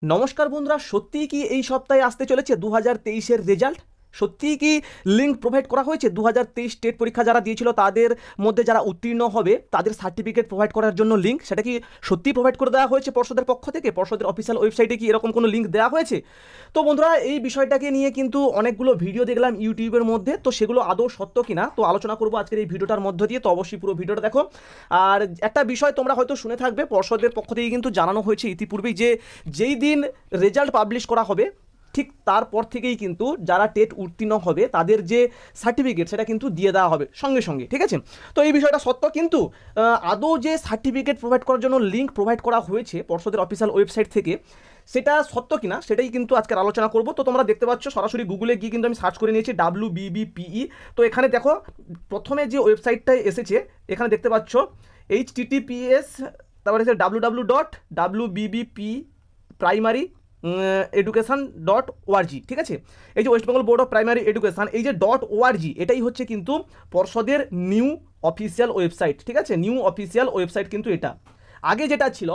নমস্কার বন্ধুরা, সত্যিই কি এই সপ্তাহে আসতে চলেছে 2023-এর রেজাল্ট? সত্যিই কি লিঙ্ক প্রোভাইড করা হয়েছে 2023 টেট পরীক্ষা যারা দিয়েছিল তাদের মধ্যে যারা উত্তীর্ণ হবে তাদের সার্টিফিকেট প্রোভাইড করার জন্য লিঙ্ক, সেটা কি সত্যিই প্রোভাইড করে দেওয়া হয়েছে পর্ষদের পক্ষ থেকে? পর্ষদের অফিসিয়াল ওয়েবসাইটে কি এরকম কোনো লিঙ্ক দেওয়া হয়েছে? তো বন্ধুরা, এই বিষয়টাকে নিয়ে কিন্তু অনেকগুলো ভিডিও দেখলাম ইউটিউবের মধ্যে, তো সেগুলো আদৌ সত্য কিনা তো আলোচনা করবো আজকের এই ভিডিওটার মধ্য দিয়ে। তো অবশ্যই পুরো ভিডিওটা দেখো। আর একটা বিষয় তোমরা হয়তো শুনে থাকবে, পর্ষদের পক্ষ থেকে কিন্তু জানানো হয়েছে ইতিপূর্বেই যে যেই দিন রেজাল্ট পাবলিশ করা হবে ঠিক তারপর থেকেই কিন্তু যারা টেট উত্তীর্ণ হবে তাদের যে সার্টিফিকেট সেটা কিন্তু দিয়ে দেওয়া হবে সঙ্গে সঙ্গে, ঠিক আছে? তো এই বিষয়টা সত্য, কিন্তু আদৌ যে সার্টিফিকেট প্রোভাইড করার জন্য লিঙ্ক প্রোভাইড করা হয়েছে পর্ষদের অফিসিয়াল ওয়েবসাইট থেকে সেটা সত্য কিনা সেটাই কিন্তু আজকের আলোচনা করব। তো তোমরা দেখতে পাচ্ছ সরাসরি গুগলে গিয়ে কিন্তু আমি সার্চ করে নিয়েছি WBBPE। তো এখানে দেখো প্রথমে যে ওয়েবসাইটটায় এসেছে এখানে দেখতে পাচ্ছ HTTPS, তারপরে www.wbbp প্রাইমারি এডুকেশান .org, ঠিক আছে? এই যে West Bengal board of primary education, এই যে .org এটাই হচ্ছে কিন্তু পর্ষদের নিউ অফিসিয়াল ওয়েবসাইট, ঠিক আছে? নিউ অফিসিয়াল ওয়েবসাইট কিন্তু এটা। আগে যেটা ছিল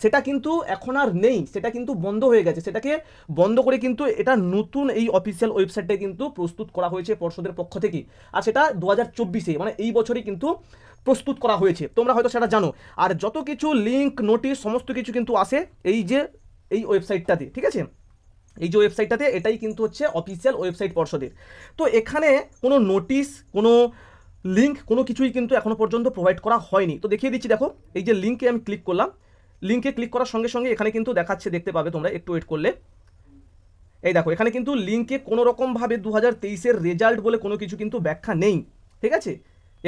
সেটা কিন্তু এখন আর নেই, সেটা কিন্তু বন্ধ হয়ে গেছে। সেটাকে বন্ধ করে কিন্তু এটা নতুন এই অফিসিয়াল ওয়েবসাইটটা কিন্তু প্রস্তুত করা হয়েছে পর্ষদের পক্ষ থেকে। আর সেটা 2024-এ মানে এই বছরই কিন্তু প্রস্তুত করা হয়েছে, তোমরা হয়তো সেটা জানো। আর যত কিছু লিঙ্ক নোটিশ সমস্ত কিছু কিন্তু আসে এই ওয়েবসাইটটাতে, ঠিক আছে? এই যে ওয়েবসাইটটাতে, এটাই কিন্তু হচ্ছে অফিসিয়াল ওয়েবসাইট পর্ষদের। তো এখানে কোনো নোটিশ, কোনো লিঙ্ক, কোনো কিছুই কিন্তু এখনো পর্যন্ত প্রোভাইড করা হয়নি। তো দেখিয়ে দিচ্ছি, দেখো এই যে লিঙ্কে আমি ক্লিক করলাম, লিঙ্কে ক্লিক করার সঙ্গে সঙ্গে এখানে কিন্তু দেখাচ্ছে, দেখতে পাবে তোমরা একটু ওয়েট করলে। এই দেখো এখানে কিন্তু লিঙ্কে কোনো রকমভাবে 2023-এর রেজাল্ট বলে কোনো কিছু কিন্তু ব্যাখ্যা নেই, ঠিক আছে?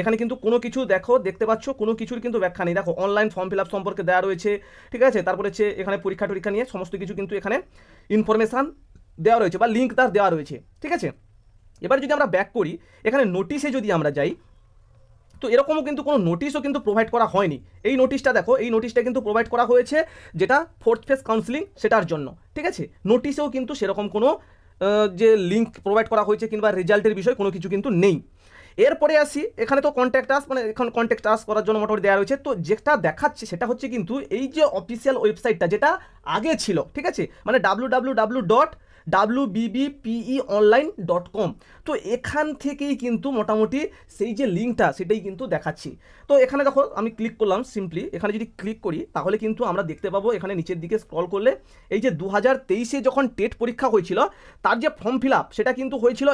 এখানে কিন্তু কোনো কিছু দেখতে পাচ্ছ কোনো কিছুর কিন্তু ব্যাখ্যা নেই। দেখো অনলাইন ফর্ম ফিল আপ সম্পর্কে দেওয়া রয়েছে, ঠিক আছে? তারপরে হচ্ছে এখানে পরীক্ষা টরীক্ষা নিয়ে সমস্ত কিছু কিন্তু এখানে ইনফরমেশান দেওয়া রয়েছে বা লিঙ্ক তার দেওয়া রয়েছে, ঠিক আছে? এবার যদি আমরা ব্যাক করি, এখানে নোটিশে যদি আমরা যাই, তো এরকমও কিন্তু কোনো নোটিশও কিন্তু প্রোভাইড করা হয়নি। এই নোটিশটা দেখো, এই নোটিশটা কিন্তু প্রোভাইড করা হয়েছে যেটা ফোর্থ ফেজ কাউন্সিলিং সেটার জন্য, ঠিক আছে? নোটিশেও কিন্তু সেরকম কোনো যে লিঙ্ক প্রোভাইড করা হয়েছে কিংবা রেজাল্টের বিষয় কোনো কিছু কিন্তু নেই। এরপরে আসি, এখানে তো কন্ট্যাক্ট আস, মানে এখন কন্ট্যাক্ট আস করার জন্য মোটামুটি দেওয়া রয়েছে। তো যেটা দেখাচ্ছে সেটা হচ্ছে কিন্তু এই যে অফিসিয়াল ওয়েবসাইটটা যেটা আগে ছিল, ঠিক আছে? মানে www.wbbpeonline.com। তো এখান থেকেই কিন্তু মোটামুটি সেই যে লিঙ্কটা সেটাই কিন্তু দেখাচ্ছি। তো এখানে দেখো আমি ক্লিক করলাম, সিম্পলি এখানে যদি ক্লিক করি তাহলে কিন্তু আমরা দেখতে পাবো এখানে নিচের দিকে স্ক্রল করলে এই যে 2023-এ যখন টেট পরীক্ষা হয়েছিল তার যে ফর্ম ফিল আপ সেটা কিন্তু হয়েছিল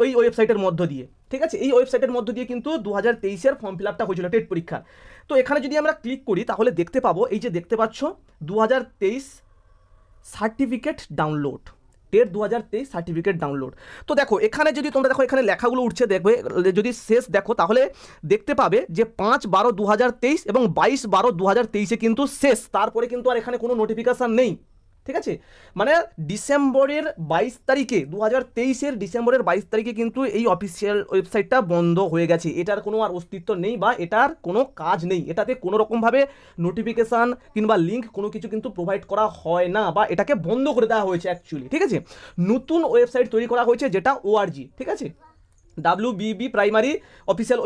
এই ওয়েবসাইটের মধ্য দিয়ে, ঠিক আছে? এই ওয়েবসাইটের মধ্য দিয়ে কিন্তু 2023-এর ফর্ম ফিল আপটা হয়েছিল টেট পরীক্ষা। তো এখানে যদি আমরা ক্লিক করি তাহলে দেখতে পাবো এই যে দেখতে পাচ্ছ 2023 certificate download, TET 2023 certificate download. তো দেখো এখানে যদি তোমরা দেখো এখানে লেখাগুলো উঠছে, দেখবে যদি শেষ দেখো তাহলে দেখতে পাবে যে 5/12/2023 এবং 22/12/2023-এ কিন্তু শেষ, তারপরে কিন্তু আর এখানে কোনো নোটিফিকেশান নেই, ঠিক আছে? মানে ডিসেম্বরের 22 তারিখে 2023-এর ডিসেম্বরের 22 তারিখে কিন্তু এই অফিসিয়াল ওয়েবসাইটটা বন্ধ হয়ে গেছে। এটার কোনো আর অস্তিত্ব নেই বা এটার কোনো কাজ নেই, এটাতে কোনো রকমভাবে নোটিফিকেশান কিংবা লিঙ্ক কোনো কিছু কিন্তু প্রোভাইড করা হয় না বা এটাকে বন্ধ করে দেওয়া হয়েছে অ্যাকচুয়ালি, ঠিক আছে? নতুন ওয়েবসাইট তৈরি করা হয়েছে যেটা ORG, ঠিক আছে? WBB প্রাইমারি অফিসিয়াল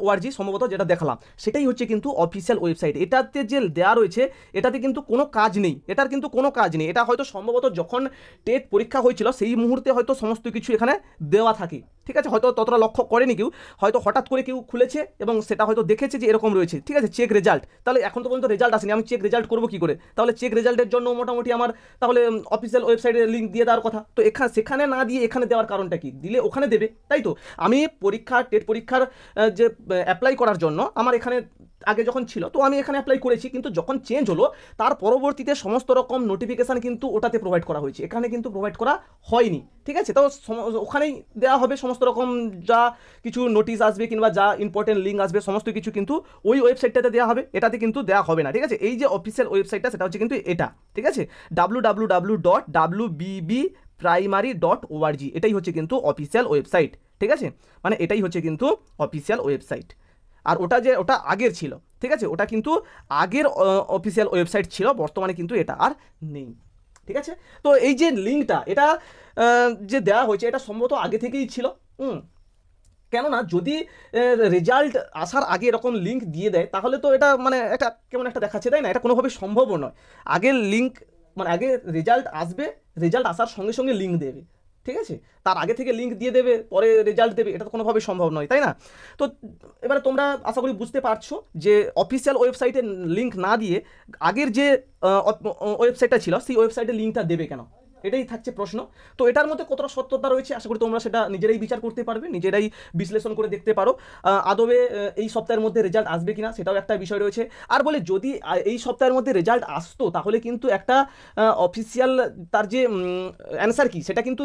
.org সম্ভবত যেটা দেখালাম সেটাই হচ্ছে কিন্তু অফিসিয়াল ওয়েবসাইট। এটাতে যে দেওয়া রয়েছে এটাতে কিন্তু কোনো কাজ নেই, এটার কিন্তু কোনো কাজ নেই। এটা হয়তো সম্ভবত যখন টেট পরীক্ষা হয়েছিল সেই মুহূর্তে হয়তো সমস্ত কিছু এখানে দেওয়া থাকে, ঠিক আছে? হয়তো ততটা লক্ষ্য করেনি কেউ, হয়তো হঠাৎ করে কেউ খুলেছে এবং সেটা হয়তো দেখেছে যে এরকম রয়েছে, ঠিক আছে? চেক রেজাল্ট, তাহলে এখন তো পর্যন্ত রেজাল্ট আসেনি, আমি চেক রেজাল্ট করবো কী করে? তাহলে চেক রেজাল্টের জন্য মোটামুটি আমার তাহলে অফিসিয়াল ওয়েবসাইটে লিঙ্ক দিয়ে দেওয়ার কথা, তো সেখানে না দিয়ে এখানে দেওয়ার কারণটা কি? দিলে ওখানে দেবে, তাই তো? আমি টেট পরীক্ষার যে অ্যাপ্লাই করার জন্য আমার এখানে আগে যখন ছিল তো আমি এখানে অ্যাপ্লাই করেছি, কিন্তু যখন চেঞ্জ হলো তার পরবর্তীতে সমস্ত রকম নোটিফিকেশান কিন্তু ওটাতে প্রোভাইড করা হয়েছে, এখানে কিন্তু প্রোভাইড করা হয়নি, ঠিক আছে? তো ওখানেই দেওয়া হবে সমস্ত রকম যা কিছু নোটিশ আসবে কিংবা যা ইম্পর্টেন্ট লিঙ্ক আসবে সমস্ত কিছু কিন্তু ওই ওয়েবসাইটটাতে দেওয়া হবে, এটাতে কিন্তু দেওয়া হবে না, ঠিক আছে? এই যে অফিসিয়াল ওয়েবসাইটটা সেটা হচ্ছে কিন্তু এটা, ঠিক আছে? www.wbbprimary.org এটাই হচ্ছে কিন্তু অফিসিয়াল ওয়েবসাইট, ঠিক আছে? মানে এটাই হচ্ছে কিন্তু অফিসিয়াল ওয়েবসাইট। আর ওটা আগের ছিল, ঠিক আছে? ওটা কিন্তু আগের অফিসিয়াল ওয়েবসাইট ছিল, বর্তমানে কিন্তু এটা আর নেই, ঠিক আছে? তো এই যে লিঙ্কটা এটা যে দেওয়া হয়েছে এটা সম্ভবত আগে থেকেই ছিল। কেননা যদি রেজাল্ট আসার আগে এরকম লিঙ্ক দিয়ে দেয় তাহলে তো এটা মানে একটা কেমন একটা দেখাচ্ছে, তাই না? এটা কোনোভাবে সম্ভবও নয়। আগের লিঙ্ক মানে আগে রেজাল্ট আসবে, রেজাল্ট আসার সঙ্গে সঙ্গে লিঙ্ক দেবে, ঠিক আছে? তার আগে থেকে লিঙ্ক দিয়ে দেবে, পরে রেজাল্ট দেবে, এটা তো কোনোভাবেই সম্ভব নয়, তাই না? তো এবারে তোমরা আশা করি বুঝতে পারছো যে অফিসিয়াল ওয়েবসাইটে লিঙ্ক না দিয়ে আগের যে ওয়েবসাইটটা ছিল সেই ওয়েবসাইটে লিঙ্কটা দেবে কেন, এটাই থাকছে প্রশ্ন। তো এটার মধ্যে কতটা সত্যতা রয়েছে আশা করি তোমরা সেটা নিজেরাই বিচার করতে পারবে, নিজেরাই বিশ্লেষণ করে দেখতে পারো। আদবে এই সপ্তাহের মধ্যে রেজাল্ট আসবে কিনা সেটাও একটা বিষয় রয়েছে। আর বলে যদি এই সপ্তাহের মধ্যে রেজাল্ট আসতো তাহলে কিন্তু একটা অফিসিয়াল তার যে অ্যান্সার কি সেটা কিন্তু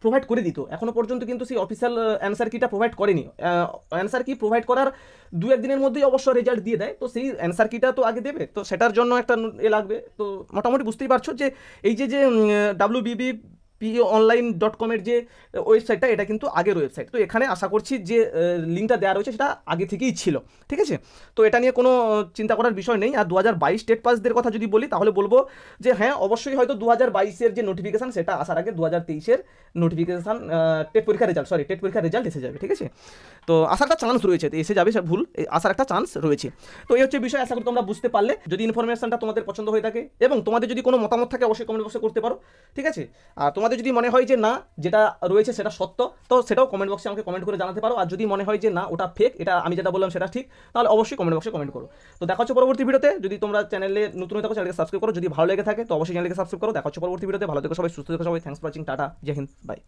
প্রোভাইড করে দিত। এখনো পর্যন্ত কিন্তু সেই অফিসিয়াল অ্যান্সার কিটা প্রোভাইড করেনি। অ্যান্সার কি প্রোভাইড করার দু একদিনের মধ্যেই অবশ্য রেজাল্ট দিয়ে দেয়, তো সেই অ্যান্সার কিটা তো আগে দেবে, তো সেটার জন্য একটা লাগবে। তো মোটামুটি বুঝতেই পারছো যে এই যে wbpionline.com-এর যে ওয়েবসাইটটা এটা কিন্তু আগের ওয়েবসাইট। তো এখানে আশা করছি যে লিঙ্কটা দেওয়া রয়েছে সেটা আগে থেকেই ছিল, ঠিক আছে? তো এটা নিয়ে কোনো চিন্তা করার বিষয় নেই। আর 2022 টেট পাসদের কথা যদি বলি তাহলে বলবো যে হ্যাঁ অবশ্যই হয়তো 2022-এর যে নোটিফিকেশান সেটা আসার আগে 2023-এর নোটিফিকেশান টেট পরীক্ষার রেজাল্ট এসে যাবে, ঠিক আছে? তো আসার একটা চান্স রয়েছে, তো এসে যাবে সে ভুল, আসার একটা চান্স রয়েছে। তো এই হচ্ছে বিষয়, আশা করি তোমরা বুঝতে পারলে। যদি ইনফরমেশনটা তোমাদের পছন্দ হয়ে থাকে এবং তোমাদের যদি কোনো মতামত থাকে অবশ্যই কমেন্ট বক্সে করতে পারো, ঠিক আছে? আর তোমাদের যদি মনে হয় যে না যেটা রয়েছে সেটা সত্য, তো সেটাও কমেন্ট বক্সে আমাকে কমেন্ট করে জানাতে পারো। আর যদি মনে হয় যে না ওটা ফেক, এটা আমি যেটা বললাম সেটা ঠিক, তাহলে অবশ্যই কমেন্ট বক্সে কমেন্ট করো। তো দেখা হচ্ছে পরবর্তী ভিডিওতে। যদি তোমরা চ্যানেলে নতুন হয়ে থাকো চ্যানেলকে সাবস্ক্রাইব করো, যদি ভালো লেগে থাকে তো অবশ্যই চ্যানেলকে সাবস্ক্রাইব করো। দেখা হচ্ছে পরবর্তী ভিডিওতে। ভালো থেকো সবাই, সুস্থ থেকো সবাই। Thanks for watching, tata, Jai Hind, by.